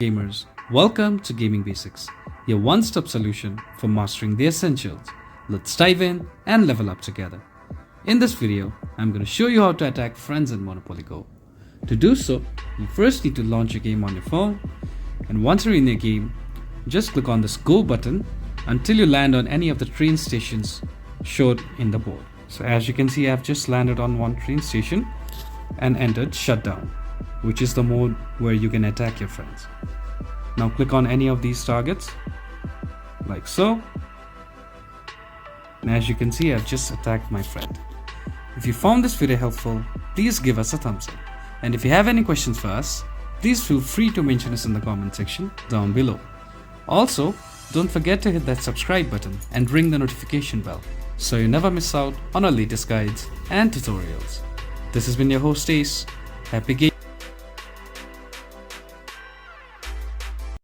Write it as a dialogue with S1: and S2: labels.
S1: Gamers, welcome to Gaming Basics, your one-stop solution for mastering the essentials. Let's dive in and level up together. In this video, I'm going to show you how to attack friends in Monopoly Go. To do so, you first need to launch your game on your phone, and once you're in your game, just click on this Go button until you land on any of the train stations showed in the board. So as you can see, I've just landed on one train station and entered Shutdown, which is the mode where you can attack your friends. Now click on any of these targets, like so. And as you can see, I've just attacked my friend. If you found this video helpful, please give us a thumbs up. And if you have any questions for us, please feel free to mention us in the comment section down below. Also, don't forget to hit that subscribe button and ring the notification bell so you never miss out on our latest guides and tutorials. This has been your host Ace. Happy gaming.